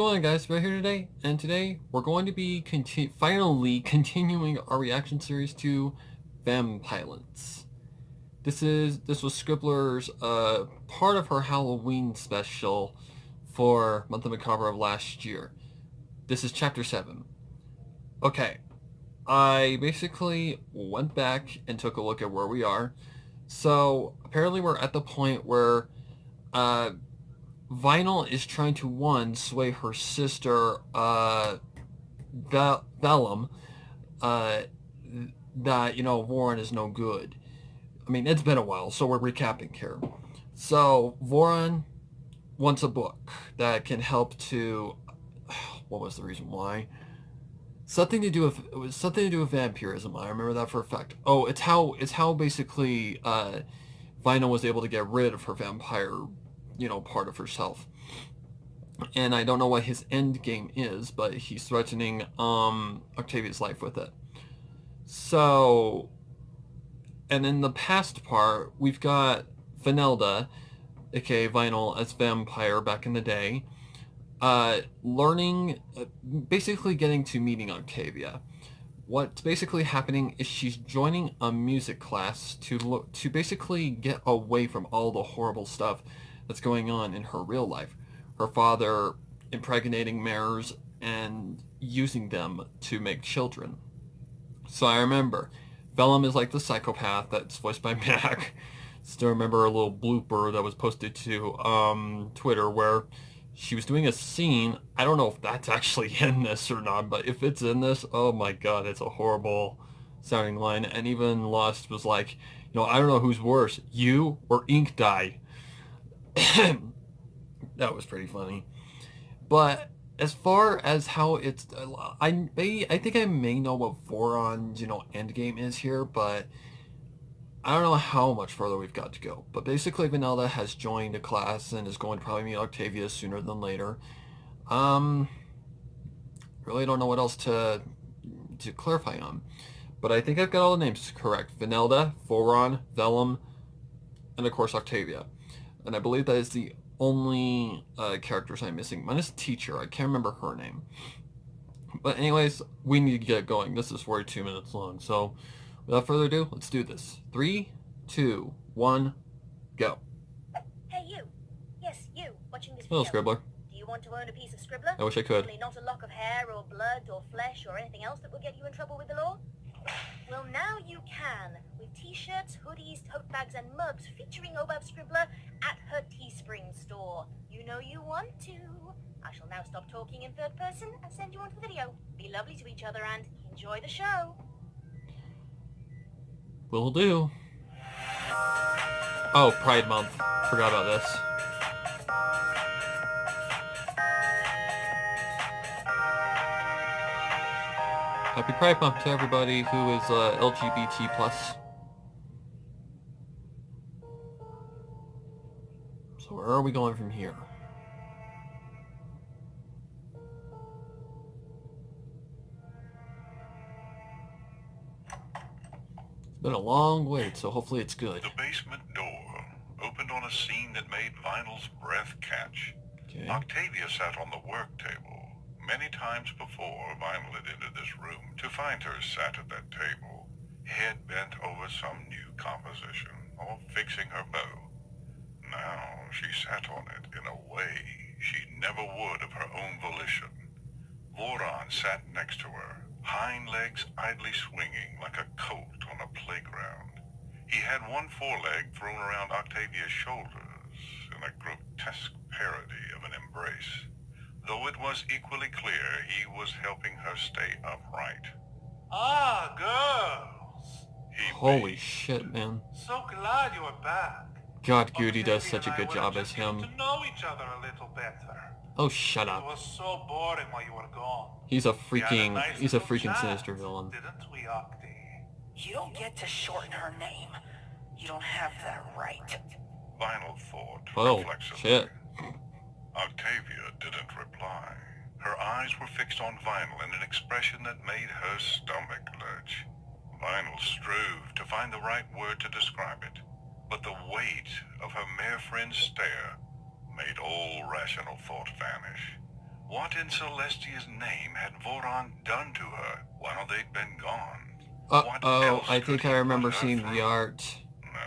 going on, guys? We're here today, and today we're going to be finally continuing our reaction series to Vampiolence. This was Scribbler's part of her Halloween special for Month of Macabre of last year. This is Chapter 7. Okay, I basically went back and took a look at where we are. So apparently we're at the point where Vinyl is trying to sway her sister Vellum that Voron is no good. I mean, it's been a while, so we're recapping here. So Voron wants a book that can help to what was the reason why? Something to do with vampirism. I remember that for a fact. Oh, it's how basically Vinyl was able to get rid of her vampire part of herself. And I don't know what his end game is, but he's threatening Octavia's life with it. So, and in the past part, we've got Vanelda, aka Vinyl, as vampire back in the day, learning, basically getting to meeting Octavia. What's basically happening is she's joining a music class to basically get away from all the horrible stuff that's going on in her real life. Her father impregnating mares and using them to make children. So I remember, Vellum is like the psychopath that's voiced by Mac. Still remember a little blooper that was posted to Twitter where she was doing a scene. I don't know if that's actually in this or not, but if it's in this, oh my god, it's a horrible sounding line. And even Lost was like, I don't know who's worse, you or ink dye. That was pretty funny. But as far as how it's, I think I may know what Voron's endgame is here, but I don't know how much further we've got to go. But basically, Vanelda has joined a class and is going to probably meet Octavia sooner than later. Really don't know what else to clarify on. But I think I've got all the names correct. Vanelda, Voron, Vellum, and of course Octavia. And I believe that is the only characters I'm missing. Minus teacher. I can't remember her name. But anyways, we need to get going. This is 42 minutes long. So without further ado, let's do this. 3, 2, 1, go. Hey you. Yes, you, watching this Hello, video. Scribbler. Do you want to own a piece of Scribbler? I wish I could. Only not a lock of hair or blood or flesh or anything else that will get you in trouble with the law? Well, now you can, with t-shirts, hoodies, tote bags, and mugs featuring Obab Scribbler at her Teespring store. You know you want to. I shall now stop talking in third person and send you on to the video. Be lovely to each other and enjoy the show. Will do. Oh, Pride Month. Forgot about this. Happy Pride Month to everybody who is LGBT+. So where are we going from here? It's been a long wait, so hopefully it's good. The basement door opened on a scene that made Vinyl's breath catch. Okay. Octavia sat on the work table. Many times before, Vinyl had entered this room to find her sat at that table, head bent over some new composition or fixing her bow. Now she sat on it in a way she never would of her own volition. Voron sat next to her, hind legs idly swinging like a colt on a playground. He had one foreleg thrown around Octavia's shoulders in a grotesque parody of an embrace. Though it was equally clear he was helping her stay upright. Ah, girls. Holy shit, man. So glad you are back. God, Goody does Octavia such a and I good were job just as him. getting to know each other a little better. Oh, shut It up. was so boring while you were gone. He's a We had freaking, nice he's a little freaking chat, sinister villain. Didn't we, Octi? You don't get to shorten her name. You don't have that right. Vinyl thought Oh, reflexively. shit. Octavia didn't reply. Her eyes were fixed on Vinyl in an expression that made her stomach lurch. Vinyl strove to find the right word to describe it, but the weight of her mere friend's stare made all rational thought vanish. What in Celestia's name had Voron done to her while they'd been gone? What Uh-oh, else I could think he I remember put her seeing the through? art. No,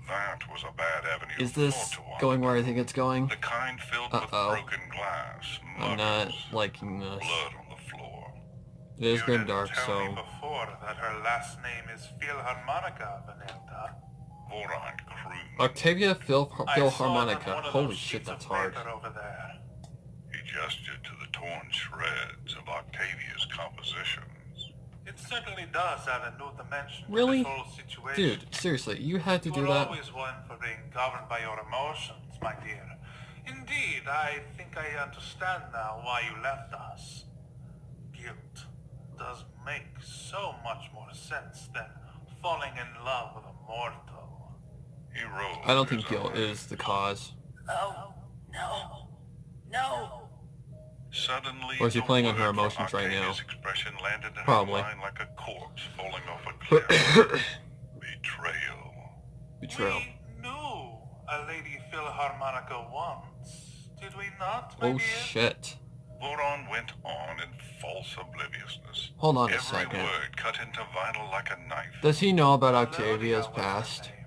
that was a bad avenue Is of this thought to wander going where I down. think it's going? The kind filled with Uh-oh. broken glass, I'm not muggers, liking this. blood on the floor. It is You grim didn't dark, tell me so... before that her last name is Philharmonica, Vanilda. Voron crooned. Octavia I saw it on Philharmonica. one of Holy those shit, sheets that's of hard. paper over there. He gestured to the torn shreds of Octavia's compositions. It certainly does add a new dimension Really? to this whole situation. Dude, seriously, you had to You do were that? always one for being governed by your emotions, my dear. Indeed, I think I understand now why you left us. Guilt does make so much more sense than falling in love with a mortal. He rolled I don't his think guilt eyes. is the cause. Oh, no. No. Suddenly, Or is he the playing on her word for emotions right now? Octavia's expression landed in Probably. her mind like a corpse falling off a cliff. Betrayal. Betrayal. We knew a Lady Philharmonica once, did we not, my Oh dear? shit. Voron went on in false obliviousness. Hold on a Every second. word cut into vinyl like a knife. Does he know about Melodia Octavia's was her past? name.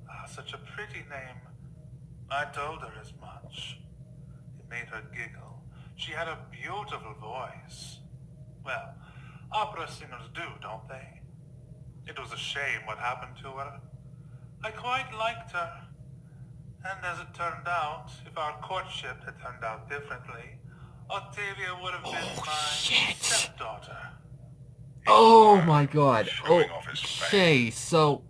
Ah, such a pretty name. I told her as much. It made her giggle. She had a beautiful voice. Well, opera singers do, don't they? It was a shame what happened to her. I quite liked her. And as it turned out, if our courtship had turned out differently, Octavia would have been my shit. stepdaughter. Oh my god. Showing off his Okay, so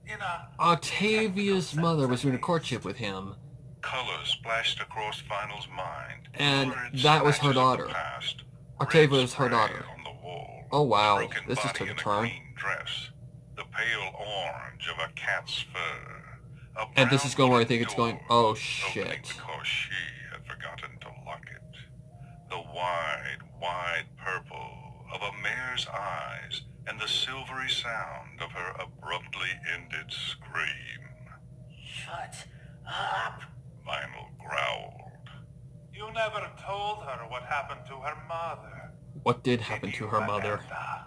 In a Octavia's technical mother sense, was doing a at courtship least. with him. Color splashed across Vinyl's mind. And Lurid that was her snatches of the daughter. past. Octavia Red was her spray daughter. On the wall. Oh wow, Broken this just body took a in turn. green dress. The pale orange of a cat's fur. A And this is going where I think brown it's going. door Oh opening shit. because she had forgotten to lock it. The wide, wide purple of a mare's eyes and the silvery sound of her abruptly ended scream. Shut up. Vinyl growled. You never told her what happened to her mother. What did happen Did to you, her mother? Vanilda?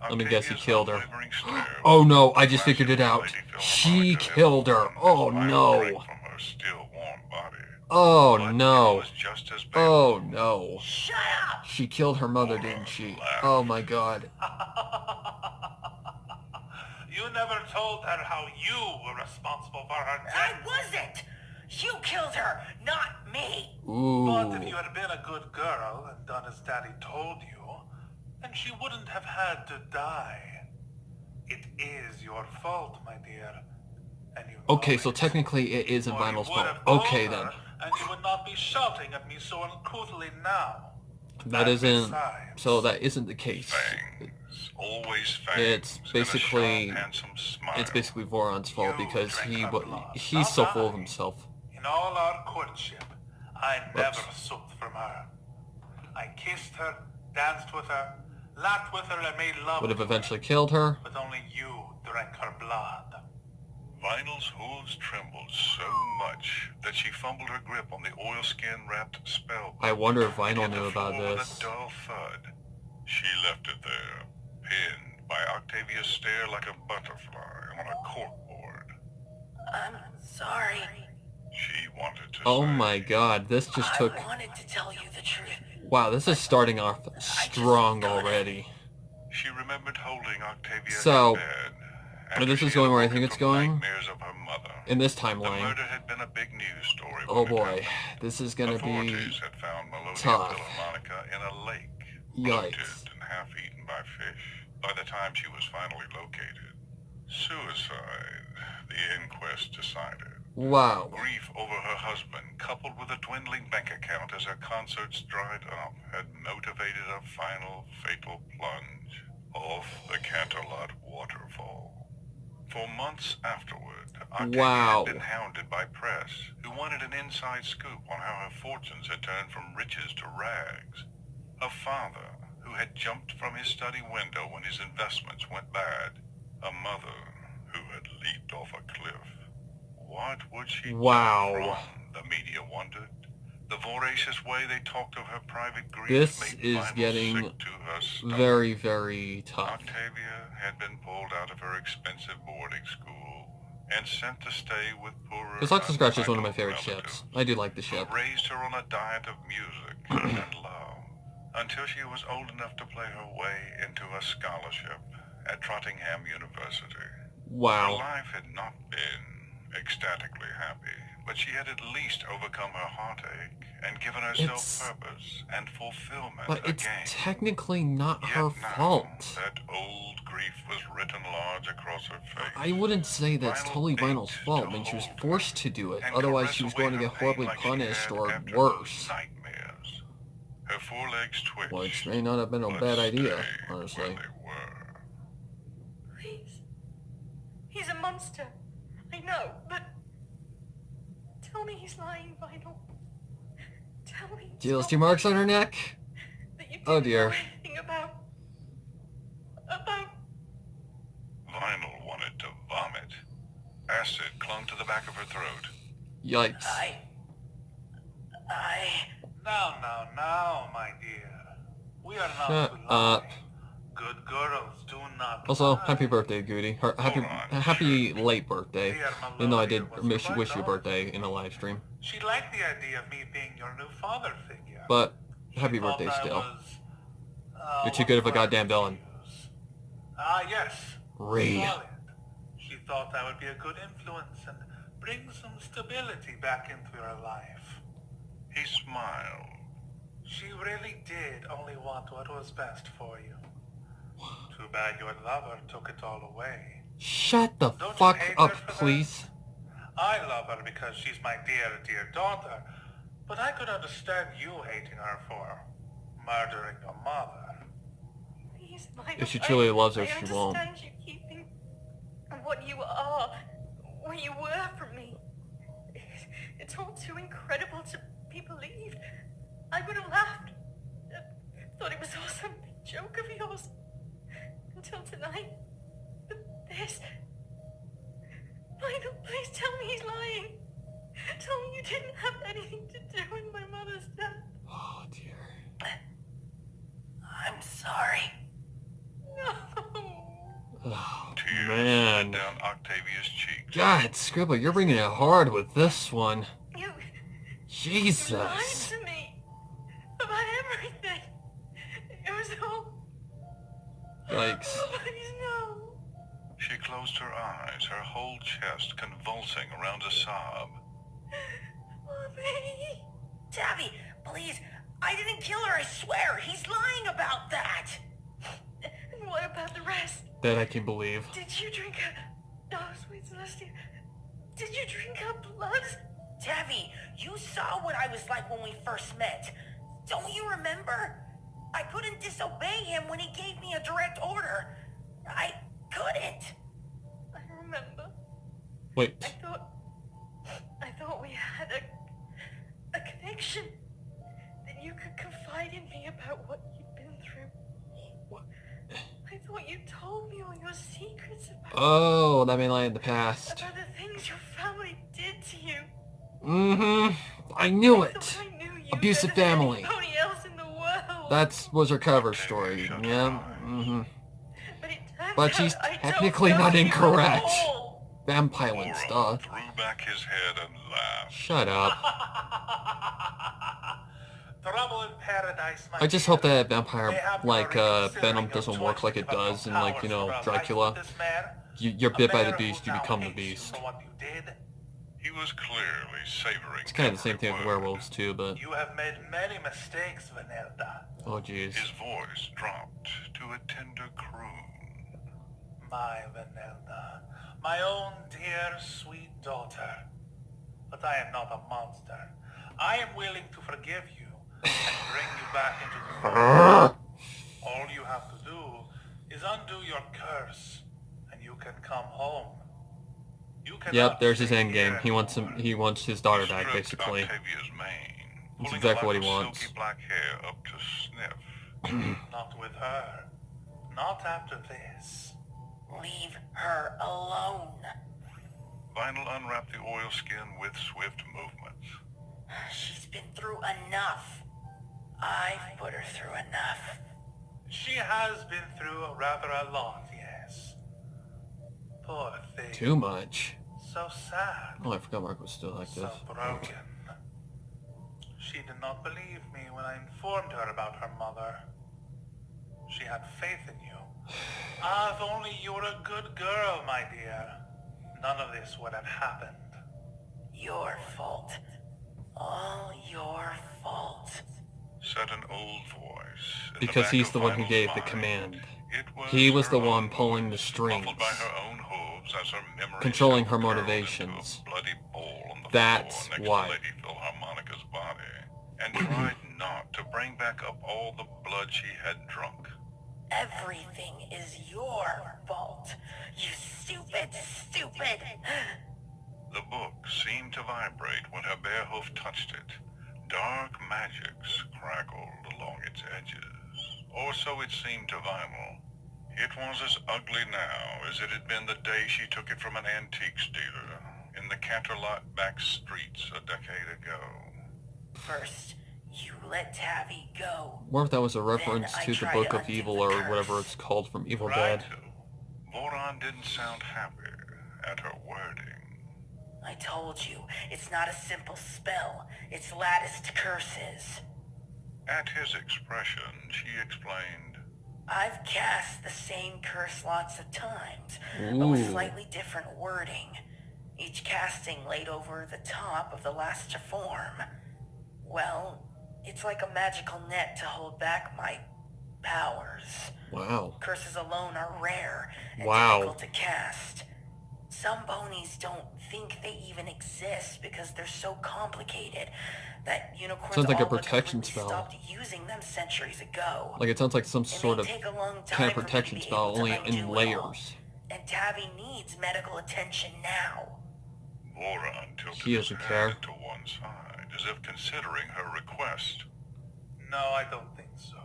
Let me guess, he Octavia's killed her. unwavering stare Oh no, was I just classic figured it out. Lady She Philharmonica killed her. as Oh Vinyl no. drank from her still warm body. Oh But it no. was just as Oh baleful. no. Shut up. She killed her mother, didn't she? Oh my god. You never told her how you were responsible for her I death. wasn't. You killed her, not me. But if Ooh. you had been a good girl and done as Daddy told you, then she wouldn't have had to die. It is your fault, my dear. And you know Okay, so it. technically it isn't Or you Vinyl's would fault. have told Okay her, then. And you would not be shouting at me so uncouthly now. That And isn't. besides, So that isn't the case. Fangs. Always fangs. It's and a basically- sharp, handsome smile. It's basically Voron's fault You because drank he her blood, he's so not full of I. himself. In all our courtship, I never Whoops. supped from her. I kissed her, danced with her, laughed with her, and made love Would have to her. eventually killed her. But only you drank her blood. Vinyl's hooves trembled so much that she fumbled her grip on the oilskin-wrapped spell. I wonder if It hit Vinyl the knew about floor with this. a dull thud. She left it there, pinned by Octavia's stare like a butterfly on a corkboard. I'm sorry. She wanted to Oh say, my god, this just took... I wanted to tell you the truth. Wow, this is starting off strong already. She remembered holding Octavia So, in bed. this after is she going had where I woken think it's from going. nightmares of her mother. In this The timeline. murder had been a big news story. Oh when it boy, happened. this is gonna be Authorities had found Melodia tough. Philharmonica in a lake, Yikes. bloated and half-eaten by fish. By the time she was finally located, suicide, the inquest decided. Wow. Grief over her husband, coupled with a dwindling bank account as her concerts dried up, had motivated a final fatal plunge off the Canterlot waterfall. For months afterward, Octavia Wow. had been hounded by press, who wanted an inside scoop on how her fortunes had turned from riches to rags. A father who had jumped from his study window when his investments went bad. A mother who had leaped off a cliff. What would she Wow. do from, the media wondered. The voracious way they talked of her private grief This made is Vinyl getting sick to her stomach. very, very tough. Octavia had been pulled out of her expensive boarding school and sent to stay with poorer. This Luxus Scratch is one of my entitled favorite relatives ships. I do like the who ship. raised her on a diet of music and love until she was old enough to play her way into a scholarship at Trottingham University. Her Wow. life had not been ecstatically happy, but she had at least overcome her heartache and given herself purpose and fulfillment But it's again. technically not Yet her now, fault. that old grief was written large across her face. I wouldn't say that's Vinyl totally Vinyl's ached fault. to I mean, she was hold forced her to do it. and Otherwise, caress she was away going to her get pain horribly like she punished had or after worse. those nightmares. Her forelegs twitched. Which may not have been a but bad idea, stayed honestly. where they were. Please. He's a monster. I know, but... Tell me he's lying, Vinyl. Tell me... Do those 2 marks on her neck? that you didn't Oh, dear. know anything about... Vinyl wanted to vomit. Acid clung to the back of her throat. Yikes. Now, my dear. We are not Shut to lie. up. Good girls do not Also, lie. happy birthday, Goody. Happy late birthday. Even though I did wish you birthday in a live stream. She liked the idea of me being your new father figure. But, happy She thought birthday I still. was, You're too what good of a word goddamn to villain. use? Yes. Ree. Solid. She thought I would be a good influence and bring some stability back into your life. He smiled. She really did only want what was best for you. Too bad your lover took it all away. Shut the Don't you fuck hate up, her for that? please. I love her because she's my dear, dear daughter, but I could understand you hating her for murdering your mother. Please, Vinyl. If she truly loves her, I she won't. understand you keeping what you are, what you were from me. It's all too incredible to be believed. I would have laughed. Thought it was all some big joke of yours. Until tonight. But this... Vinyl, please tell me he's lying. Tell me you didn't have anything to do with my mother's death. Oh, dear. I'm sorry. No. Oh, Tears man. slid down Octavia's cheeks. God, Scribbler, you're bringing it hard with this one. You lied Jesus. to me about everything. It was all... Yikes. Oh, please, no. She closed her eyes, her whole chest convulsing around a sob. Mommy. Tabby, please. I didn't kill her, I swear. He's lying about that. And what about the rest? That I can believe. Did you drink her... Oh, sweet Celestia. Did you drink her blood? Tabby, you saw what I was like when we first met. Don't you remember? I couldn't disobey him when he gave me a direct order. I couldn't. I remember. Wait. I thought we had a connection. That you could confide in me about what you'd been through. What? I thought you told me all your secrets about... Oh, that may lie in the past. About the things your family did to you. Mm-hmm. I knew I it. thought I knew you Abusive better than family. anybody else in the world. That was her cover story. Yeah. Mm-hmm. But it turns But out she's I don't technically know not you incorrect. at all. Vampiolence, Laura duh. threw back his head and laughed. Shut up. Trouble in paradise, my I just dear. hope that vampire, They have like, you already Venom considering doesn't your work like choice it about does in, your like, you know, powers for a life Dracula. with this man. You're A bit by the man beast, who you now become the hates you beast. for what you did. He was clearly savoring. It's kind of the same every thing with word. werewolves, too, but... You have made many mistakes, Vanelda. Oh, jeez. His voice dropped to a tender croon. My Vanelda. My own dear, sweet daughter. But I am not a monster. I am willing to forgive you and bring you back into the fold. All you have to do is undo your curse, and you can come home. You cannot Yep, there's his stay end game. here He wants him. anymore. He wants his daughter He back, stroked basically. Octavia's mane, That's pulling exactly a what lock he of wants. silky black hair up to sniff. Not with her. Not after this. Leave her alone. Vinyl unwrapped the oilskin with swift movements. She's been through enough. I've put her through enough. She has been through rather a lot, yes. Poor thing. Too much. So sad. Oh, I forgot Mark was still like So this. broken. She did not believe me when I informed her about her mother. She had faith in you. Ah, if only you were a good girl, my dear. None of this would have happened. Your fault. All your fault. Said an old voice. Because he's the one who gave the command. He was the one pulling the strings, By her own hooves as her memory controlling her curled into a motivations. bloody bowl on the That's floor next why. to Lady Philharmonica's body, and tried not to bring back up all the blood she had drunk. Everything is your fault. You stupid, stupid. The book seemed to vibrate when her bare hoof touched it. Dark magics crackled along its edges, or so it seemed to Vinyl. It was as ugly now as it had been the day she took it from an antiques dealer in the Canterlot back streets a decade ago. First, you let Tavi go. Or if that was a reference Then I to the try Book to of undo Evil the or curse. whatever it's called from Evil Tried Dead. to. Voron didn't sound happy at her wording. I told you, it's not a simple spell. It's latticed curses. At his expression, she explained, I've cast the same curse lots of times, but with Ooh. slightly different wording. Each casting laid over the top of the last to form. Well, it's like a magical net to hold back my powers. Wow. Curses alone are rare and Wow. difficult to cast. Some bonies don't think they even exist because they're so complicated that unicorns Sounds like a all but protection completely spell. stopped using them centuries ago. Like it sounds like some It sort may of take a long time kind of for me to protection be spell, able to only undo in it all. layers. And Tavi needs medical attention now. Voron tilted He his doesn't head care. to one side, as if considering her request. No, I don't think so.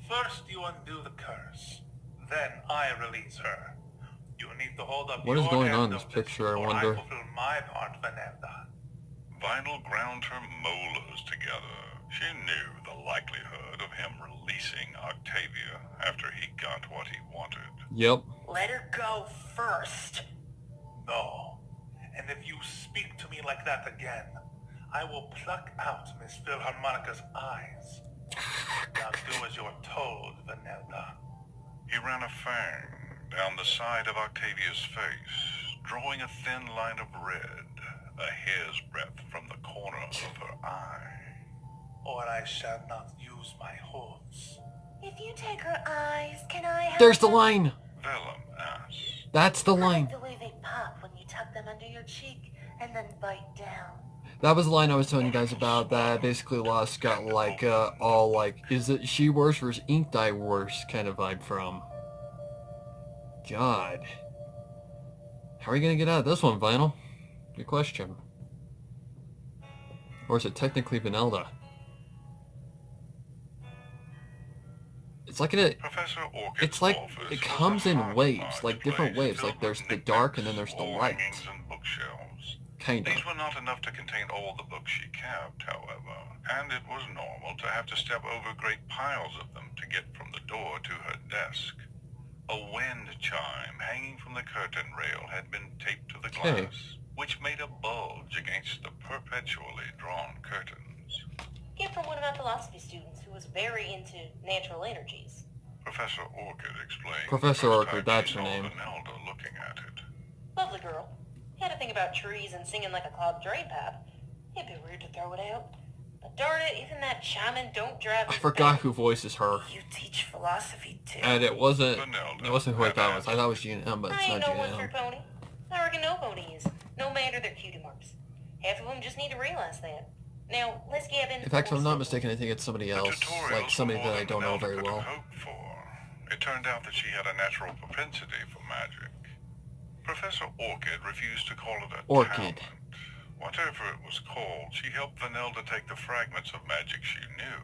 First you undo the curse. Then I release her. You need to hold up What is your going end on in of this picture, I before wonder? I fulfill my part, Vanelda. Vinyl ground her molars together. She knew the likelihood of him releasing Octavia after he got what he wanted. Yep. Let her go first. No. And if you speak to me like that again, I will pluck out Miss Philharmonica's eyes. Now do as you're told, Vanelda. He ran a fang down the side of Octavia's face, drawing a thin line of red, a hair's breadth from the corner of her eye. Or I shall not use my hooves. If you take her eyes, can I have There's the them? line. Vellum asked. That's the I line. like the way they pop when you tuck them under your cheek and then bite down. That was the line I was telling you guys about, that basically Lost got like all like, is it she worse versus ink dye worse kind of vibe from. God. How are you gonna get out of this one, Vinyl? Good question. Or is it technically Vanelda? It's like Professor Orchid's it's like office it was comes a in hard waves, like different place waves. filled Like there's with the dark and then knickknacks, there's the wall light. hangings, and bookshelves. Kind of. These were not enough to contain all the books she kept, however, and it was normal to have to step over great piles of them to get from the door to her desk. A wind chime hanging from the curtain rail had been taped to the Okay. glass, which made a bulge against the perpetually drawn curtains. Get from one of my philosophy students who was very into natural energies. Professor Orchid explained. Professor the first Orchid, time that's she her saw name. Vanelda looking at it. Lovely girl. Had a thing about trees and singing like a clogged drain pipe. It'd be weird to throw it out. But darn it, even that chiming don't drive I me forgot batty. who voices her. You teach philosophy too. And it wasn't Vanelda who I had thought it was. asked. I thought it was GM, but it's I not ain't no one-trick GM. pony. I reckon no pony is. No matter their cutie marks. Half of them just need to realize that. Now, let's gab in. In fact, if I'm not mistaken, I think it's somebody The else. tutorials Like somebody were more that I than don't know Vanelda very could well. have hoped for. It turned out that she had a natural propensity for magic. Professor Orchid refused to call it a Orchid. talent. Whatever it was called, she helped Vanelda take the fragments of magic she knew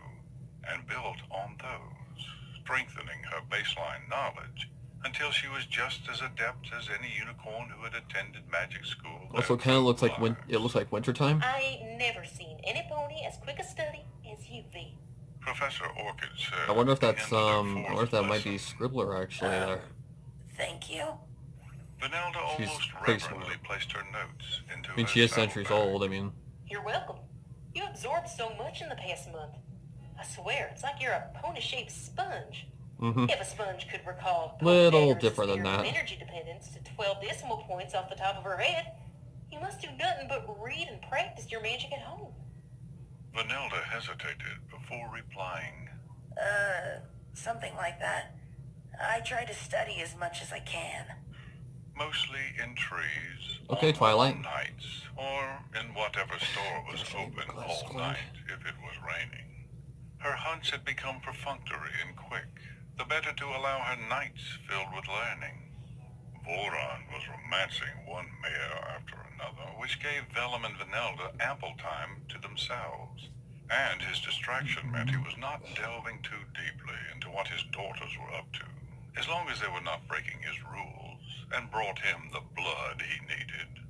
and build on those, strengthening her baseline knowledge until she was just as adept as any unicorn who had attended magic school. Also, kind of looks like it looks like wintertime. I ain't never seen any pony as quick a study as you be. Professor Orchid said. I wonder if that's I wonder if that might be Scribbler actually there. Thank you. Vanelda She's almost pretty reverently smart. placed her notes into I mean, her she is saddlebag. centuries old. I mean, You're welcome. You absorbed so much in the past month. I swear, it's like you're a pony-shaped sponge. If a sponge could recall Little Poindexter's different than theory of that. energy dependence to 12 decimal points off the top of her head, you must do nothing but read and practice your magic at home. Vanelda hesitated before replying. Something like that. I try to study as much as I can. Mostly in trees, Okay, on Twilight. warm nights, or in whatever store was open all night if it was raining. Her hunts had become perfunctory and quick, the better to allow her nights filled with learning. Voron was romancing one mare after another, which gave Vellum and Vanelda ample time to themselves. And his distraction meant he was not delving too deeply into what his daughters were up to, as long as they were not breaking his rules and brought him the blood he needed.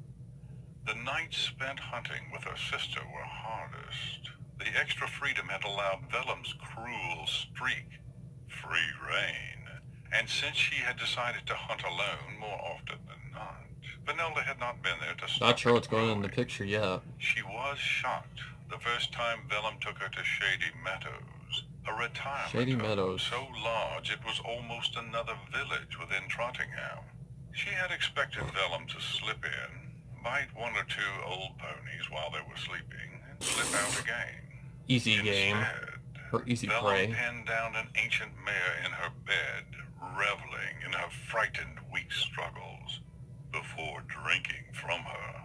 The nights spent hunting with her sister were hardest. The extra freedom had allowed Vellum's cruel streak free rein, and since she had decided to hunt alone more often than not, Vanelda had not been there to stop not sure it what's going on in the growing. picture yet. She was shocked the first time Vellum took her to Shady Meadows, a retirement Shady home Meadows. so large it was almost another village within Trottingham. She had expected Vellum to slip in, bite one or two old ponies while they were sleeping, and slip out again. Easy game. Instead, Or easy Vellum prey. pinned down an ancient mare in her bed, reveling in her frightened, weak struggles, before drinking from her.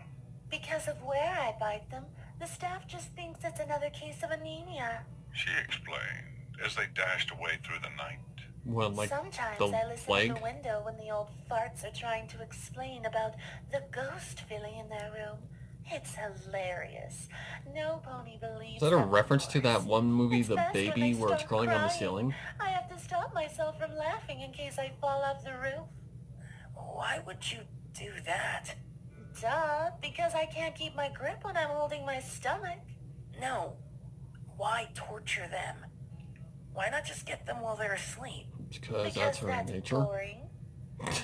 Because of where I bite them, the staff just thinks it's another case of anemia. She explained as they dashed away through the night. Well, like Sometimes the I listen plague. to the window when the old farts are trying to explain about the ghost filly in their room. It's hilarious. No pony believes Is that a them, of reference to that course. one movie, It's The best when Baby, they where it's start crawling on the crying. ceiling? I have to stop myself from laughing in case I fall off the roof. Why would you do that? Duh, because I can't keep my grip when I'm holding my stomach. No. Why torture them? Why not just get them while they're asleep? Because that's her nature. boring.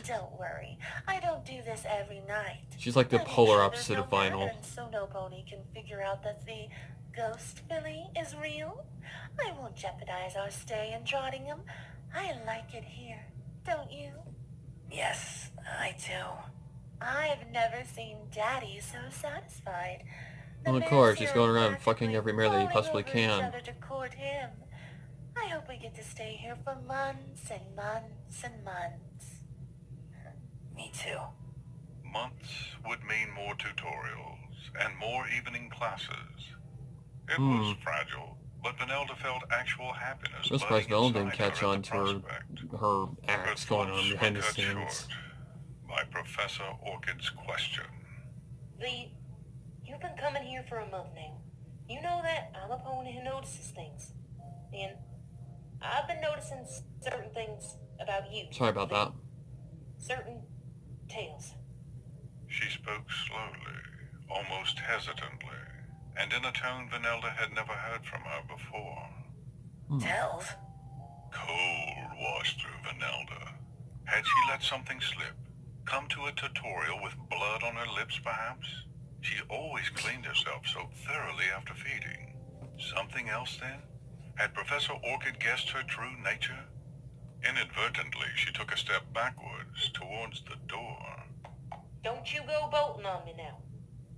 Don't worry, I don't do this every night. She's like the I make polar sure opposite there's of no Vinyl. pattern so no pony can figure out that the ghost filly is real. I won't jeopardize our stay in Trottingham. I like it here, don't you? Yes, I do. I've never seen Daddy so satisfied. Well, of mares course, here he's going are around fucking practically every mare that he falling possibly over each can. other to court him. I hope we get to stay here for months and months and months. Me too. Months would mean more tutorials and more evening classes. It was fragile, but Vanelda felt actual happiness. I'm surprised Vellum budding didn't inside catch her at on the to her prospect. acts Her going on thoughts behind were the cut scenes. short by Professor Orchid's question. You've been coming here for a month now. You know that I'm a pony who notices things. And I've been noticing certain things about you. Sorry about that. Certain tales. She spoke slowly, almost hesitantly, and in a tone Vanelda had never heard from her before. Tells? Cold washed through Vanelda. Had she let something slip? Come to a tutorial with blood on her lips, perhaps? She always cleaned herself so thoroughly after feeding. Something else, then? Had Professor Orchid guessed her true nature? Inadvertently, she took a step backwards towards the door. Don't you go bolting on me now.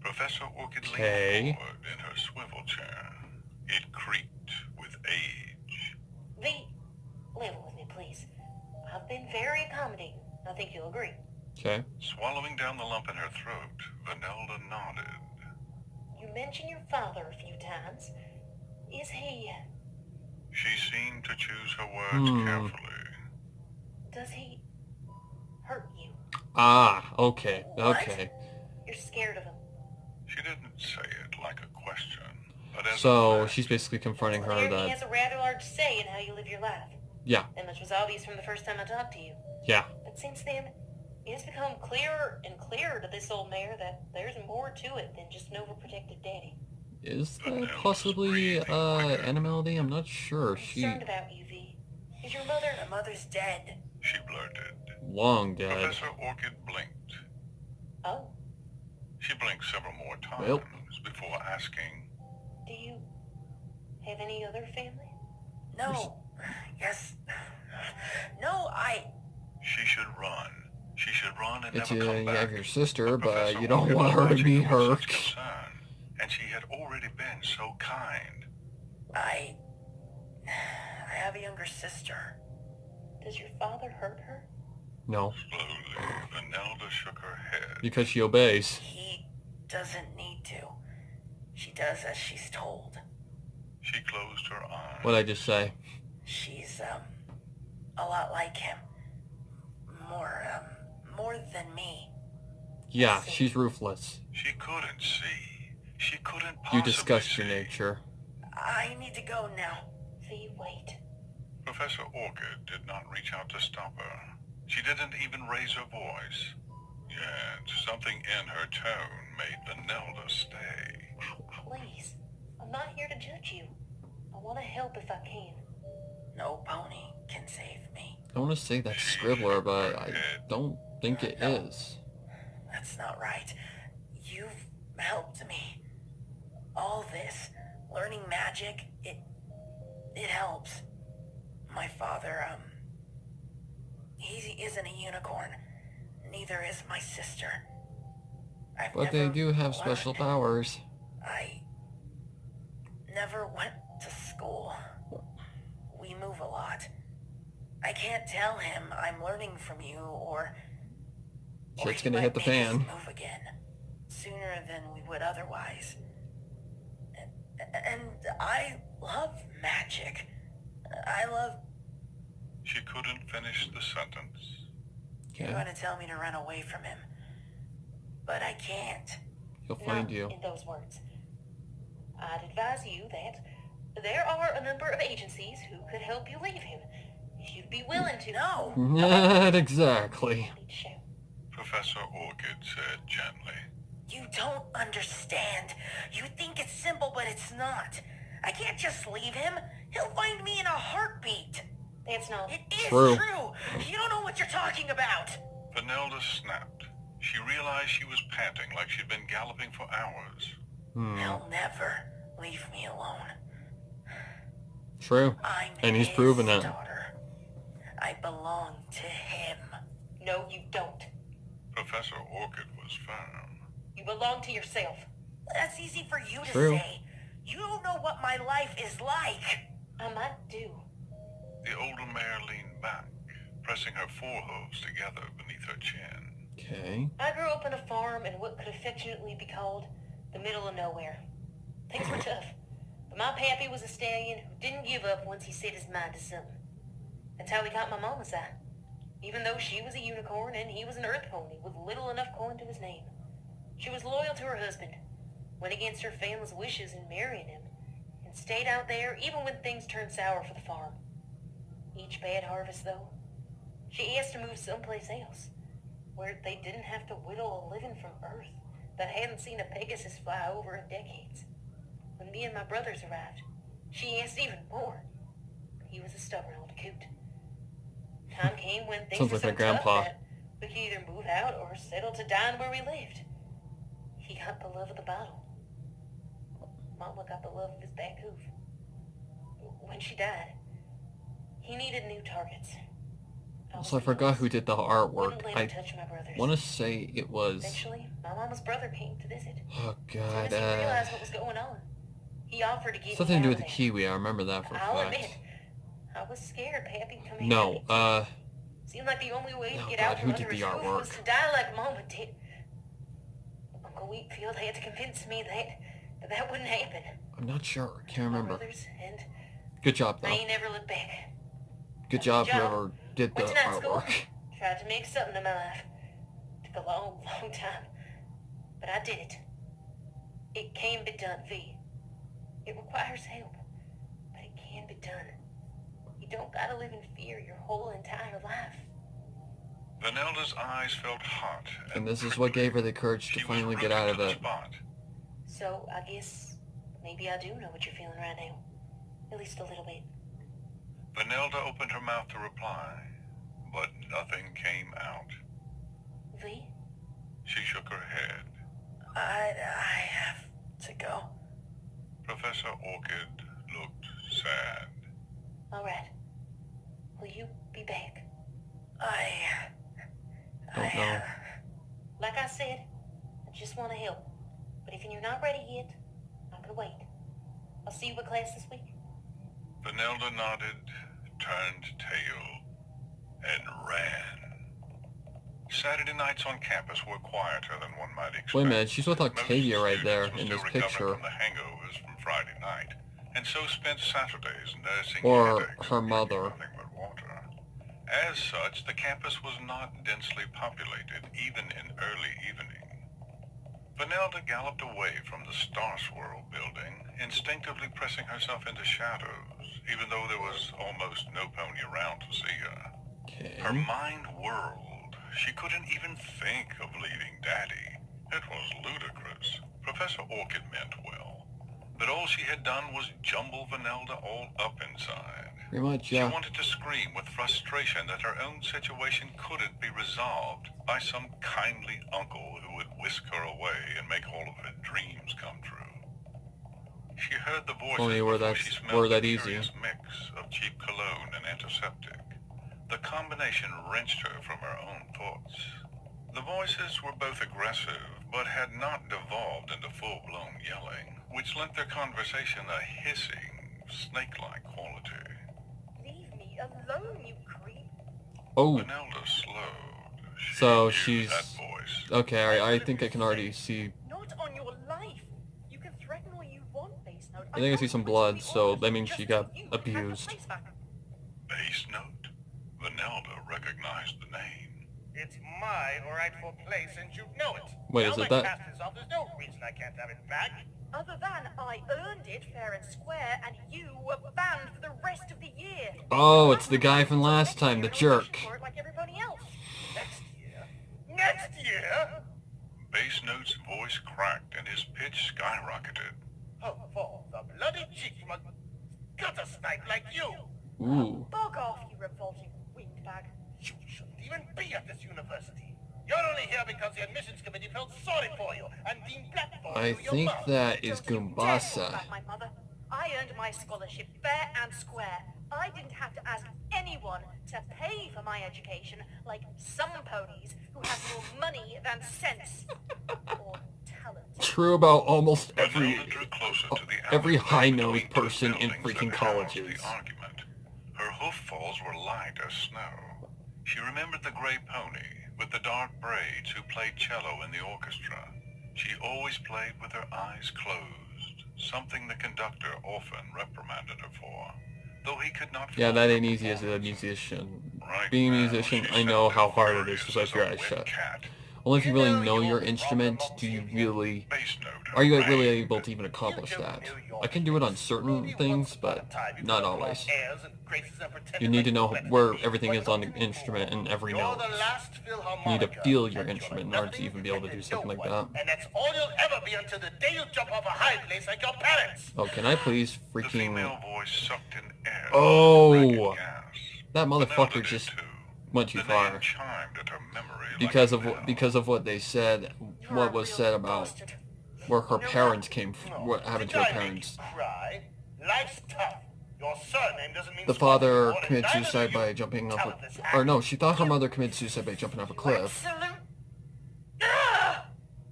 Professor Orchid Okay. leaned forward in her swivel chair. It creaked with age. Level with me, please. I've been very accommodating. I think you'll agree. Okay. Swallowing down the lump in her throat, Vanelda nodded. You mentioned your father a few times. Is he... She seemed to choose her words carefully. Does he hurt you? Ah, okay. Okay. You're scared of him. She didn't say it like a question, but as a So fact. she's basically confronting her Clearly he that, has a rather large say in how you live your life. yeah, And which was obvious from the first time I talked to you. yeah. But since then, it has become clearer and clearer to this old mare that there's more to it than just an overprotective daddy. Is that possibly Anna Melody? I'm not sure. I'm concerned about you, V. Is your mother... My mother's dead. She blurted. Long dead. Professor Orchid blinked. Oh, She blinked several more times Well. before asking, do you have any other family? No. Yes. No, she should run. She should run and It's never come you back. have your sister, but Professor you don't Orchid want her to was be watching with hurt. such concern, and she had already been so kind. I have a younger sister. Does your father hurt her? No, Slowly, Vanelda shook her head. because she obeys. He doesn't need to. She does as she's told. She closed her eyes. What'd I just say? She's, a lot like him. More than me. Yeah, she's ruthless. She couldn't see. She couldn't You possibly discussed your see. nature. I need to go now. V, wait. Professor Orchid did not reach out to stop her. She didn't even raise her voice. Yet, something in her tone made Vanelda stay. Please. I'm not here to judge you. I want to help if I can. No pony can save me. I want to say that's Scribbler, but I don't think it is. That's not right. You've helped me. All this, learning magic, it helps. My father, he isn't a unicorn. Neither is my sister. I've But they never do have special learned. powers. I never went to school. We move a lot. I can't tell him I'm learning from you, or Shit's he gonna might hit the make us fan. move again sooner than we would otherwise. And I love magic. I love... She couldn't finish the sentence. You're Okay, going to tell me to run away from him. But I can't. he'll find Not you. in those words. I'd advise you that there are a number of agencies who could help you leave him, if you'd be willing to. No! Not exactly. Need to show. Professor Orchid said gently. You don't understand. You think it's simple, but it's not. I can't just leave him. He'll find me in a heartbeat. That's not... It is True. true. You don't know what you're talking about. Vanelda snapped. She realized she was panting like she'd been galloping for hours. He'll never leave me alone. True. I'm And he's his proven it. daughter. I belong to him. No, you don't. Professor Orchid was firm. You belong to yourself. That's easy for you to True. say. You don't know what my life is like. I might do. The older mare leaned back, pressing her forehooves together beneath her chin. Okay. I grew up on a farm in what could affectionately be called the middle of nowhere. Things were tough, but my pappy was a stallion who didn't give up once he set his mind to something. That's how he got my mama's eye. Even though she was a unicorn and he was an earth pony with little enough coin to his name. She was loyal to her husband, went against her family's wishes in marrying him, and stayed out there even when things turned sour for the farm. Each bad harvest, though, she asked to move someplace else, where they didn't have to whittle a living from Earth that hadn't seen a Pegasus fly over in decades. When me and my brothers arrived, she asked even more. He was a stubborn old coot. Time came when things Sounds were like so my grandpa. tough that we could either move out or settle to dine where we lived. He got the love of the bottle. Mama got the love of his back hoof. When she died, he needed new targets. Also, I forgot who did the artwork. Wouldn't let him I touch my brothers. want to say it was... Eventually, my mama's brother came to visit. Oh As soon god, as he realized what was going on, he offered to get something me to do out with of the there. kiwi, I remember that for a I'll fact. admit, I was scared Pappy'd come in. No, Seemed like the only way to oh get God, out from who under did his the roof was artwork? to die like Mama did. Uncle Wheatfield had to convince me that wouldn't happen. I'm not sure, can't My remember. brothers, and Good job, I though. ain't never looked back. Good job, whoever did the Went to night school. artwork. Tried to make something of my life. Took a long, long time. But I did it. It can be done, V. It requires help. But it can be done. You don't gotta live in fear your whole entire life. Vanelda's eyes felt hot. And this is what gave her the courage to She was finally get rooted out of to the it. spot. So, I guess maybe I do know what you're feeling right now. At least a little bit. Vanelda opened her mouth to reply, but nothing came out. V? She shook her head. I have to go. Professor Orchid looked sad. Alright. Will you be back? Don't know. Like I said, I just want to help. But if you're not ready yet, I can wait. I'll see you at class this week. Vanelda nodded, turned tail, and ran. Saturday nights on campus were quieter than one might expect. Wait a minute, she's with Most Octavia right there students were in still this recovering picture. from the hangovers from Friday night, and so spent Saturdays nursing Or headaches her and drinking mother. nothing but water. As such, the campus was not densely populated, even in early evening. Vanelda galloped away from the Star Swirl building, instinctively pressing herself into shadows, even though there was almost no pony around to see her. Her Okay. mind whirled. She couldn't even think of leaving Daddy. It was ludicrous. Professor Orchid meant well, but all she had done was jumble Vanelda all up inside. Pretty much, She yeah. wanted to scream with frustration that her own situation couldn't be resolved by some kindly uncle who would whisk her away and make all of her dreams come true. She heard the voices Only were before that- she were smelled that the easy. curious mix of cheap cologne and antiseptic. The combination wrenched her from her own thoughts. The voices were both aggressive, but had not devolved into full-blown yelling, which lent their conversation a hissing, snake-like quality. Leave me alone, you creep. Oh, Vanelda slowed. She So knew she's- that voice. okay, I think I can already see. Not on your life. You can threaten all you want, Base Note. I think I see some blood, so that means she got abused. Base note. Vanelda recognized the name. It's my rightful place, and you know it. Wait, now is it my that? cast is off. There's no reason I can't have it back. Other than I earned it fair and square, and you were banned for the rest of the year. Oh, it's the guy from last time, the jerk. For it like everybody else. Next year? Next year? Base note's voice cracked and his pitch skyrocketed. Oh, for the bloody cheek from a gutter snipe like you! Ooh. Bog off, you revolting windbag. You shouldn't even be at this university. You're only here because the admissions committee felt sorry for you and deemed blackballed I you your think mouth. that is Don't you dare talk Gumbasa. about my mother. I earned my scholarship fair and square. I didn't have to ask anyone to pay for my education like some ponies who have more money than sense. Or talent. True about almost every Vanelda drew closer to the every alleyway high-nosed between two person in buildings freaking that housed colleges. The argument. Her hoof falls were light as snow. She remembered the gray pony with the dark braids who played cello in the orchestra. She always played with her eyes closed, something the conductor often reprimanded her for, though he could not. Yeah, fault that her ain't easy as a performance. musician. Right Being a now, musician, she I know sat how there hard it is to furious keep your as a eyes wet shut. cat. Only if you really You know know your your instrument problem do you amongst really... Base note Are you like harangued. really able to even accomplish that? I can do it on certain things, but not always. You need to know where everything is on the instrument and every note. You need to feel your instrument in order to even be able to do something like that. And that's all you'll ever be until the day you jump off a high place like your parents. Oh, can I please The female freaking... voice sucked in air. Oh! ragged gas. That Vanelda motherfucker did just too. went too The far. name chimed at her memory Because like of a bell. because of what they said, You're what a was real said about bastard. where her parents came from, what happened to her Did I make parents. you cry? Life's tough. Your surname doesn't mean The squat father anymore, and committed neither do suicide you. by jumping off Talentless a... Or act. no, she thought her mother committed suicide by jumping off a cliff. Absolute.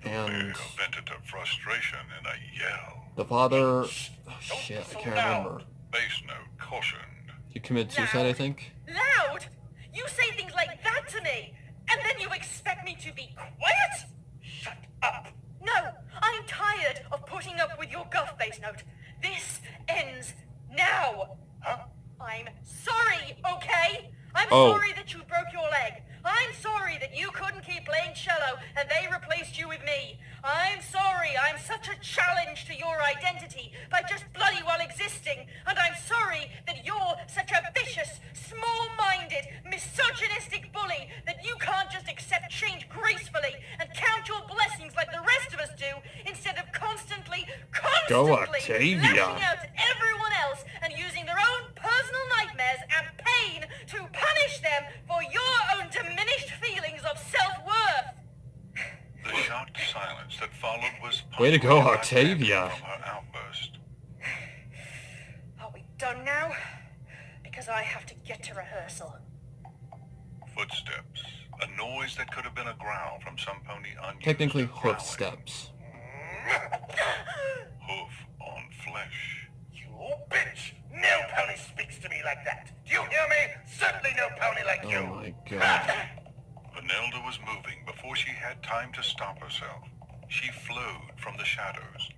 And Fear vented her frustration in a yell. the father... Oh, shit, I can't remember. Base note cautioned. He committed suicide, I think? Loud! You say things like that to me, and then you expect me to be quiet? Shut up. No, I'm tired of putting up with your guff, Base Note. This ends now. Huh? I'm sorry, okay? I'm Oh. sorry that you broke your leg. I'm sorry that you couldn't keep playing cello and they replaced you with me. I'm sorry I'm such a challenge to your identity by just bloody well existing. And I'm sorry that you're such a vicious, small-minded, misogynistic bully that you can't of us do, instead of constantly Go, lashing Octavia. out at everyone else and using their own personal nightmares and pain to punish them for your own diminished feelings of self-worth. The shocked silence that followed was Way to go, punctuated by Octavia. from her outburst. Are we done now? Because I have to get to rehearsal. Footsteps. A noise that could have been a growl from some pony unused Technically, to growling. hoof steps. Hoof on flesh. You bitch! No pony speaks to me like that. Do you hear me? Certainly no pony like you. Oh my god. Vanilda was moving before she had time to stop herself. She flowed from the shadows.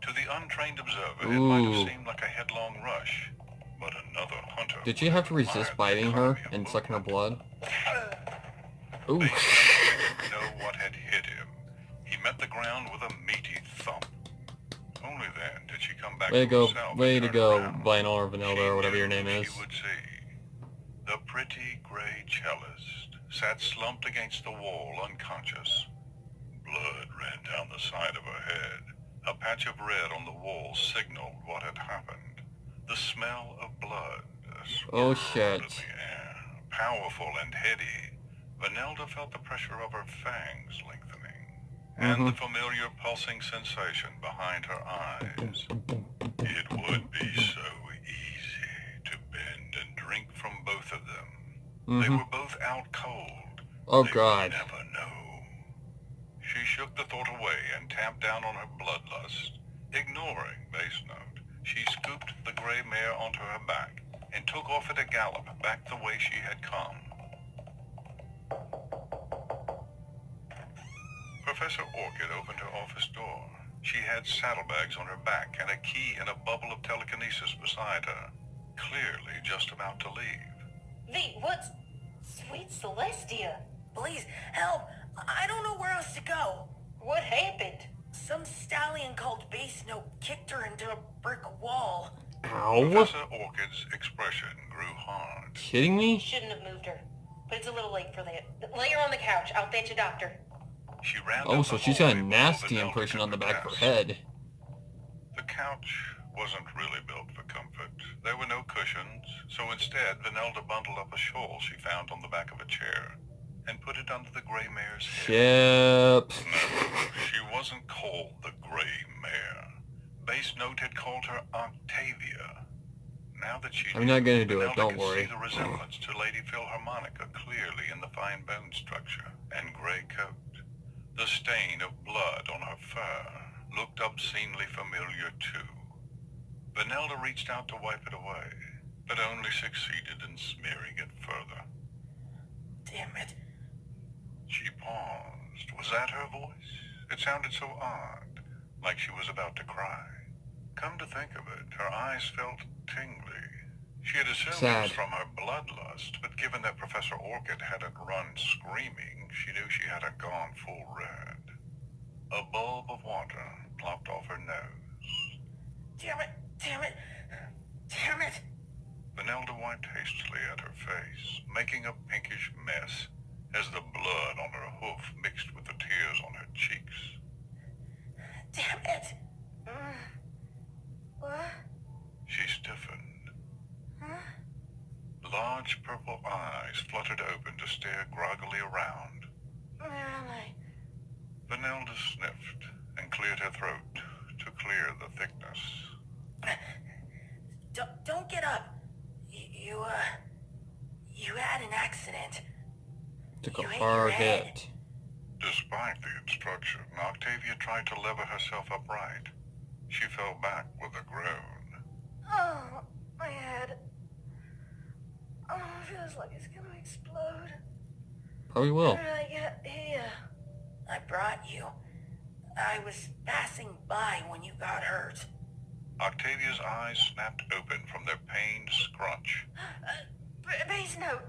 To the untrained observer, it might have seemed like a headlong rush. But another hunter... Did she have to resist biting her and sucking her blood? Ooh. They didn't know what had hit him. He met the ground with a meaty thump. Only then did she come back Way to to go, herself way and to turn go, around. Vinyl or Vanilla She or whatever your knew name is. She would see. The pretty gray cellist sat slumped against the wall, unconscious. Blood ran down the side of her head. A patch of red on the wall signaled what had happened. The smell of blood Oh, swirled in shit. the air. Powerful and heady, Vanilda felt the pressure of her fangs lengthening, and the familiar pulsing sensation behind her eyes. It would be so easy to bend and drink from both of them. They were both out cold. Oh They would god. never know. She shook the thought away and tamped down on her bloodlust. Ignoring base note, she scooped the gray mare onto her back and took off at a gallop back the way she had come. Professor Orchid opened her office door. She had saddlebags on her back and a key in a bubble of telekinesis beside her, clearly just about to leave. V, what's... Sweet Celestia? Please, help! I don't know where else to go. What happened? Some stallion called Base Note kicked her into a brick wall. Ow. Professor Orchid's expression grew hard. Kidding me? Shouldn't have moved her. But it's a little late for that. Lay her on the couch. I'll fetch a doctor. She ran Oh, down so the she's got a hallway before nasty Vanilda impression took on the her back of her desk. head. The couch wasn't really built for comfort. There were no cushions, so instead Vanilda bundled up a shawl she found on the back of a chair and put it under the gray mare's head. Ship. No, she wasn't called the Gray Mare. Base Note had called her Octavia. Now that she I'm not gonna do it, Vanilda don't could worry. see the resemblance to Lady Philharmonica clearly in the fine bone structure and gray coat. The stain of blood on her fur looked obscenely familiar too. Vanilda reached out to wipe it away, but only succeeded in smearing it further. Damn it. She paused. Was that her voice? It sounded so odd, like she was about to cry. Come to think of it, her eyes felt tingly. She had assumed it was Sad. from her bloodlust, but given that Professor Orchid hadn't run screaming, she knew she hadn't gone full red. A bulb of water plopped off her nose. Damn it. Damn it. Damn it. Vanilda wiped hastily at her face, making a pinkish mess as the blood on her hoof mixed with the tears on her cheeks. Damn it. What? She stiffened. Large purple eyes fluttered open to stare groggily around. Where am I? Vanilda sniffed and cleared her throat to clear the thickness. Don't get up. You had an accident. Took a You hit hard your head. hit. Despite the instruction, Octavia tried to lever herself upright. She fell back with a groan. Oh, my head. Oh, it feels like it's gonna explode. Probably will. How did I get here? I brought you. I was passing by when you got hurt. Octavia's eyes snapped open from their pained scrunch. Base Note.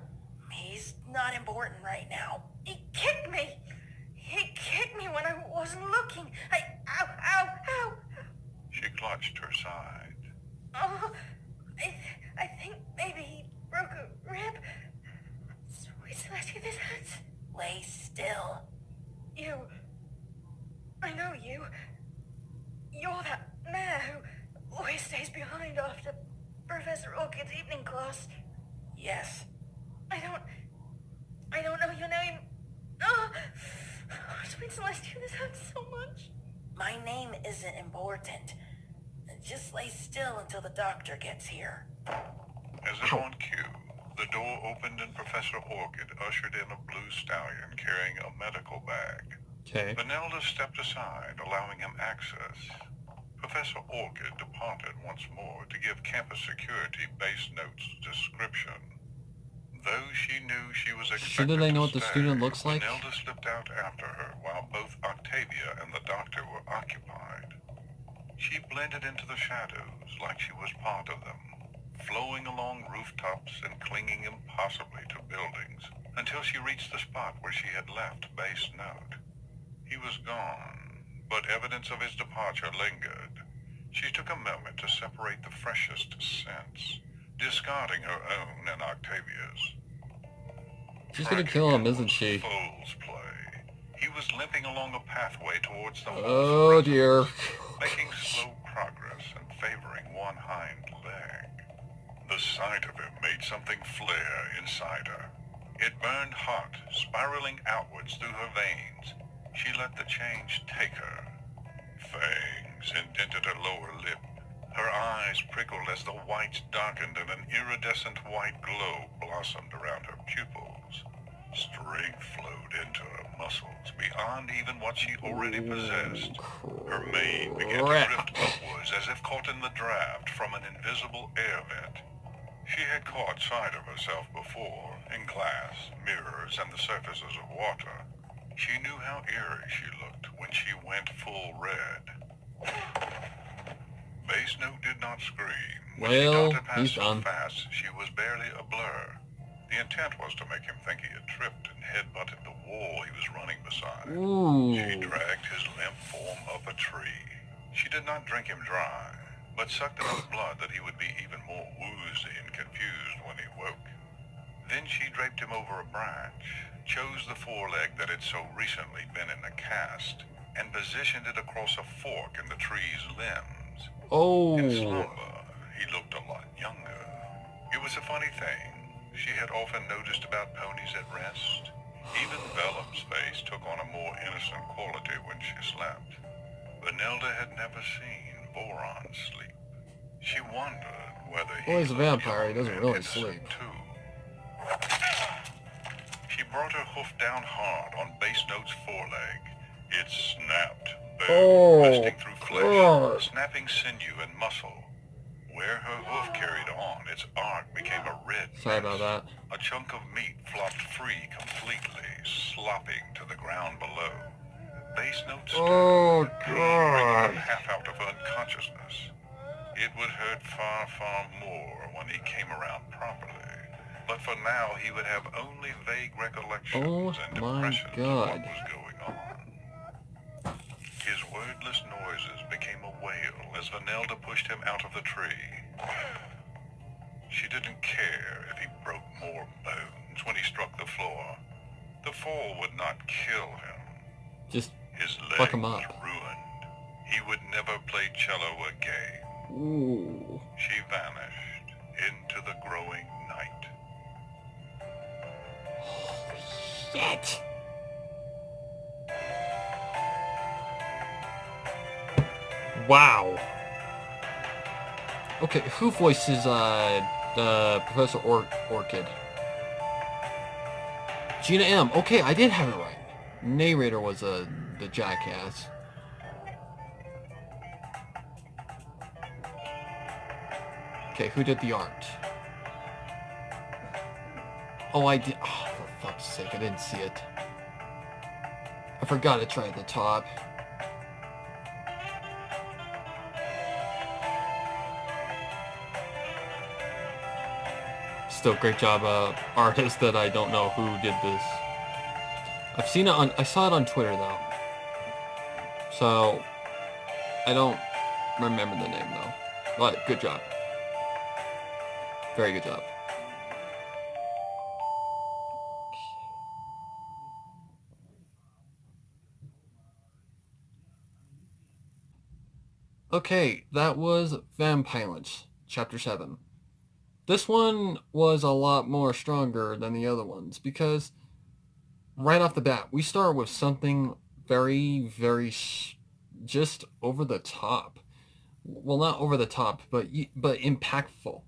He's not important right now. He kicked me. He kicked me when I wasn't looking. Ow, ow, ow. She clutched her side. Oh, I think maybe he broke a rib. Sweet Celestia, this hurts. Lay still. I know know you. You're that mayor who always stays behind after Professor Orchid's evening class. Yes. I don't know your name. Oh, Twin Celestia, this hurts so much. My name isn't important. Just lay still until the doctor gets here. As if on cue, the door opened and Professor Orchid ushered in a blue stallion carrying a medical bag. Okay. Vanelda stepped aside, allowing him access. Professor Orchid departed once more to give campus security base notes description. Though she knew she was expected Shouldn't I know what to the stay, student looks like? Vanelda slipped out after her while both Octavia and the doctor were occupied. She blended into the shadows like she was part of them, flowing along rooftops and clinging impossibly to buildings until she reached the spot where she had left base note. He was gone, but evidence of his departure lingered. She took a moment to separate the freshest scents, discarding her own and Octavia's. She's gonna kill him, isn't she? Fool's play. He was limping along a pathway towards the Oh dear. making slow progress and favoring one hind leg. The sight of him made something flare inside her. It burned hot, spiraling outwards through her veins. She let the change take her. Fangs indented her lower lip. Her eyes prickled as the whites darkened and an iridescent white glow blossomed around her pupils. Strength flowed into her muscles beyond even what she already possessed. Her mane began to drift upwards as if caught in the draft from an invisible air vent. She had caught sight of herself before, in glass, mirrors, and the surfaces of water. She knew how eerie she looked when she went full red. Base Note did not scream. When she Well, darted past he's so done. fast, she was barely a blur. The intent was to make him think he had tripped and headbutted the wall he was running beside. She Ooh. dragged his limp form up a tree. She did not drink him dry, but sucked enough blood that he would be even more woozy and confused when he woke. Then she draped him over a branch, chose the foreleg that had so recently been in a cast, and positioned it across a fork in the tree's limbs. In Oh. slumber, he looked a lot younger. It was a funny thing. She had often noticed about ponies at rest. Even Vellum's face took on a more innocent quality when she slept. Vanelda had never seen Boron sleep. She wondered whether he Well, he's a looked vampire. He young doesn't and really innocent, sleep. too. She brought her hoof down hard on Base Note's foreleg. It snapped, Oh, resting through flesh, God. snapping sinew and muscle. Where her hoof carried on, its arc became a red Sorry mess. about that. A chunk of meat flopped free completely, slopping to the ground below. Base Note stirred, Oh, pain bringing her God. half out of unconsciousness. It would hurt far, far more when he came around properly. But for now, he would have only vague recollections Oh, and my impressions of God. what was going on. His wordless noises became a wail as Vanelda pushed him out of the tree. She didn't care if he broke more bones when he struck the floor. The fall would not kill him. Just His leg fuck him was up. ruined. He would never play cello again. Ooh. She vanished into the growing night. Shit. Wow. Okay, who voices Professor Orchid? Gina M. Okay, I did have it right. Narrator was the jackass. Okay, who did the art? Oh, I did. Oh, for fuck's sake, I didn't see it. I forgot it's right at the top. Still, great job, artist that I don't know who did this. I've seen it on. I saw it on Twitter though, so I don't remember the name though. But good job. Very good job. Okay, that was Vampiolence, Chapter 7. This one was a lot more stronger than the other ones because right off the bat, we start with something very, very just over the top. Well, not over the top, but impactful.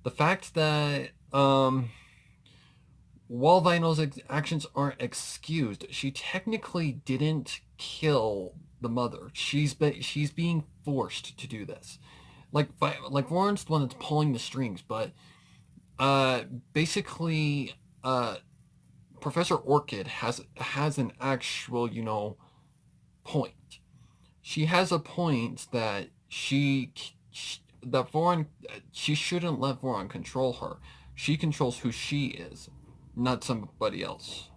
The fact that while Vinyl's actions aren't excused, she technically didn't kill the mother. She's being forced to do this. Like Warren's the one that's pulling the strings, but basically Professor Orchid has an actual, point. She has a point that that Voron, she shouldn't let Voron control her. She controls who she is, not somebody else.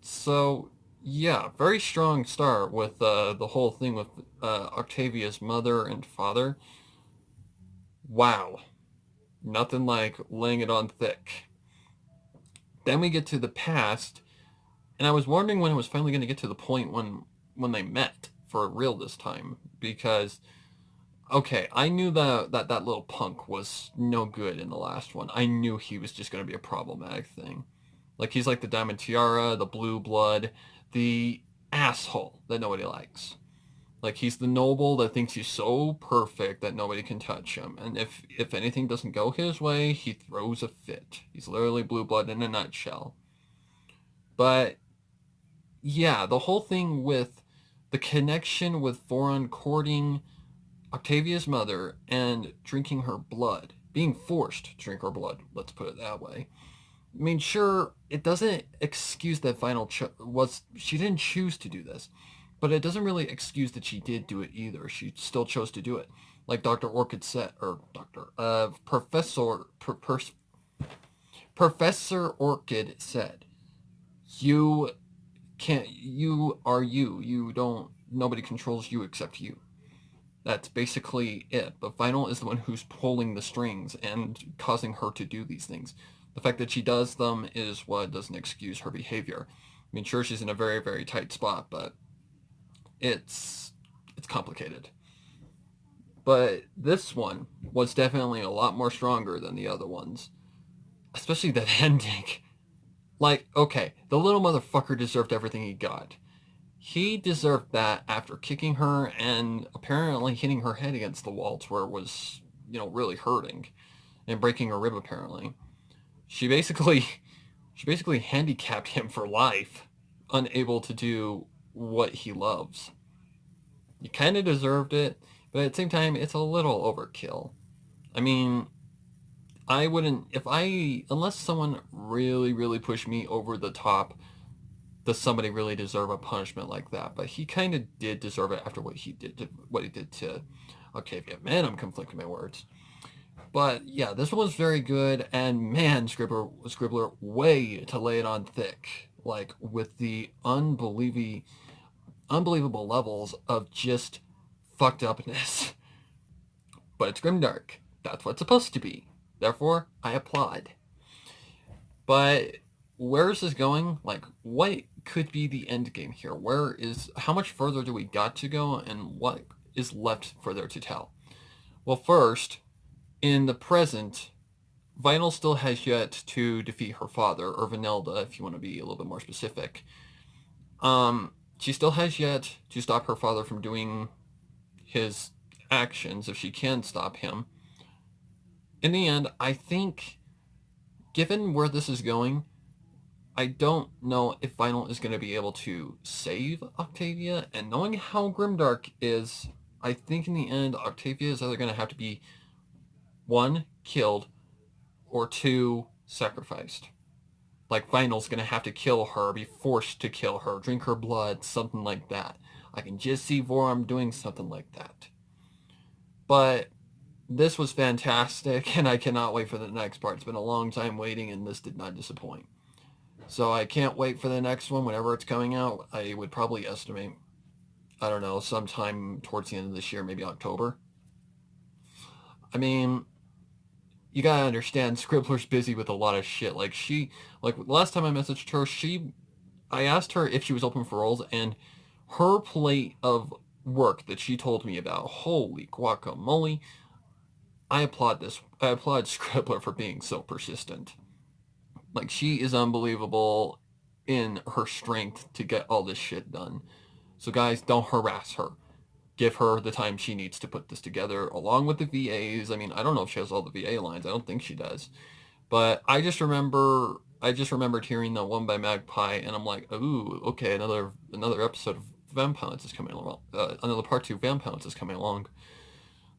So yeah, very strong start with the whole thing with Octavia's mother and father. Wow, nothing like laying it on thick. Then we get to the past, and I was wondering when it was finally going to get to the point when they met for real this time, because okay, I knew that little punk was no good in the last one. I knew he was just going to be a problematic thing. Like, he's like the Diamond Tiara, the Blue Blood, the asshole that nobody likes. Like, he's the noble that thinks he's so perfect that nobody can touch him. And if anything doesn't go his way, he throws a fit. He's literally Blue Blood in a nutshell. But, yeah, the whole thing with the connection with Voron courting Octavia's mother and drinking her blood, being forced to drink her blood, let's put it that way. I mean, sure, it doesn't excuse that she didn't choose to do this, but it doesn't really excuse that she did do it either. She still chose to do it. Like Dr. Orchid said, or Professor Orchid said, you can't, nobody controls you except you. That's basically it. But Vinyl is the one who's pulling the strings and causing her to do these things. The fact that she does them is what doesn't excuse her behavior. I mean, sure, she's in a very, very tight spot, but it's complicated. But this one was definitely a lot more stronger than the other ones. Especially that ending. Like, okay, the little motherfucker deserved everything he got. He deserved that after kicking her and apparently hitting her head against the wall to where it was, really hurting and breaking her rib apparently. She basically handicapped him for life, unable to do what he loves. You kind of deserved it, but at the same time, it's a little overkill. I mean, I wouldn't, unless someone really, really pushed me over the top, does somebody really deserve a punishment like that? But he kind of did deserve it after what he did to Octavia. Man, I'm conflicting my words. But yeah, this one was very good, and man, Scribbler, way to lay it on thick, like with the unbelievable levels of just fucked upness. But it's grimdark. That's what it's supposed to be. Therefore, I applaud. But where is this going? Like, what could be the end game here? How much further do we got to go, and what is left for there to tell? Well, first, in the present, Vinyl still has yet to defeat her father, or Vanilda, if you want to be a little bit more specific. She still has yet to stop her father from doing his actions, if she can stop him. In the end, I think, given where this is going, I don't know if Vinyl is going to be able to save Octavia, and knowing how grimdark is, I think in the end, Octavia is either going to have to be 1, killed, or 2, sacrificed. Like, Vinyl's going to have to kill her, be forced to kill her, drink her blood, something like that. I can just see Voron doing something like that. But this was fantastic, and I cannot wait for the next part. It's been a long time waiting, and this did not disappoint. So I can't wait for the next one whenever it's coming out. I would probably estimate, I don't know, sometime towards the end of this year, maybe October. I mean, you gotta understand, Scribbler's busy with a lot of shit. Like, last time I messaged her, I asked her if she was open for roles, and her plate of work that she told me about, holy guacamole, I applaud Scribbler for being so persistent. Like, she is unbelievable in her strength to get all this shit done. So guys, don't harass her. Give her the time she needs to put this together, along with the VAs. I mean, I don't know if she has all the VA lines. I don't think she does. But I just remembered hearing that one by Magpie, and I'm like, ooh, okay, another episode of Vampiolence is coming along. Another part 2 Vampiolence is coming along.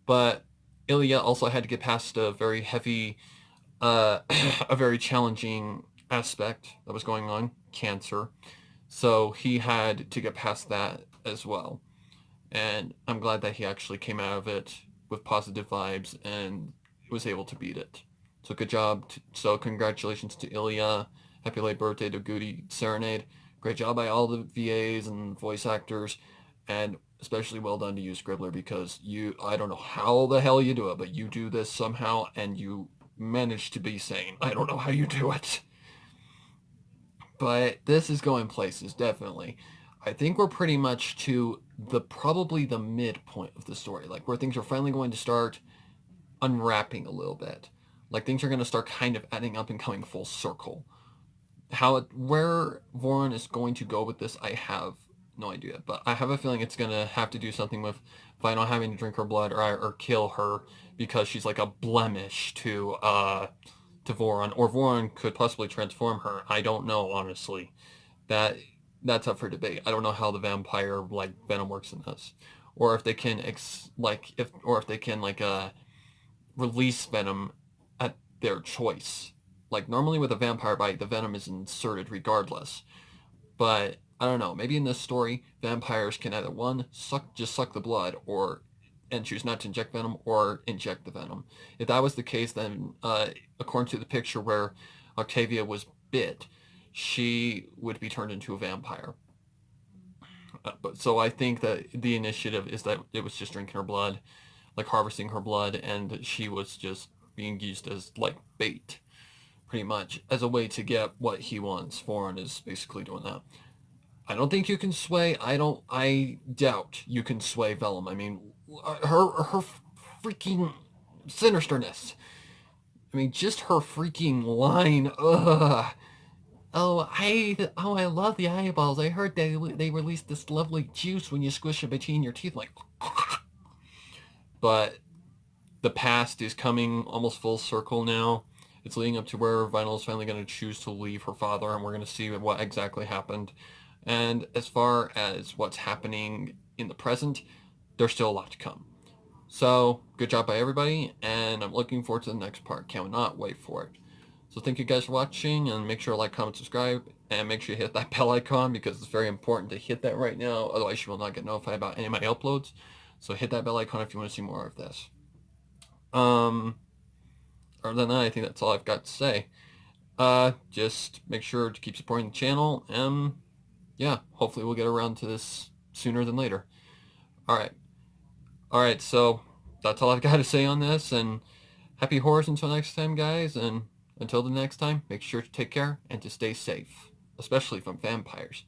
But Ilya also had to get past a very heavy, a very challenging aspect that was going on, cancer. So he had to get past that as well. And I'm glad that he actually came out of it with positive vibes and was able to beat it. So good job. So congratulations to Ilya. Happy late birthday to Goody Serenade. Great job by all the VAs and voice actors. And especially well done to you, Scribbler, because I don't know how the hell you do it, but you do this somehow and you manage to be sane. I don't know how you do it. But this is going places, definitely. I think we're pretty much to probably the midpoint of the story, like where things are finally going to start unwrapping a little bit. Like things are going to start kind of adding up and coming full circle. Where Voron is going to go with this, I have no idea. But I have a feeling it's going to have to do something with Vinyl having to drink her blood or kill her because she's like a blemish to Voron. Or Voron could possibly transform her. I don't know, honestly. That's up for debate. I don't know how the vampire like venom works in this, or if they can release venom at their choice. Like normally with a vampire bite, the venom is inserted regardless. But I don't know. Maybe in this story, vampires can either just suck the blood, and choose not to inject venom, or inject the venom. If that was the case, then according to the picture where Octavia was bit, she would be turned into a vampire. So I think that the initiative is that it was just drinking her blood, like harvesting her blood, and she was just being used as like bait, pretty much, as a way to get what he wants. Voron is basically doing that. I don't think you can sway. I doubt you can sway Vellum. I mean, her freaking sinisterness. I mean, just her freaking line. Ugh. I love the eyeballs. I heard they release this lovely juice when you squish it between your teeth, like. But the past is coming almost full circle now. It's leading up to where Vinyl is finally going to choose to leave her father, and we're going to see what exactly happened. And as far as what's happening in the present, there's still a lot to come. So, good job by everybody, and I'm looking forward to the next part. Cannot wait for it. So thank you guys for watching, and make sure to like, comment, subscribe, and make sure you hit that bell icon, because it's very important to hit that right now, otherwise you will not get notified about any of my uploads. So hit that bell icon if you want to see more of this. Other than that, I think that's all I've got to say. Just make sure to keep supporting the channel, and yeah, hopefully we'll get around to this sooner than later. Alright, so that's all I've got to say on this, and happy horrors until next time, guys, and until the next time, make sure to take care and to stay safe, especially from vampires.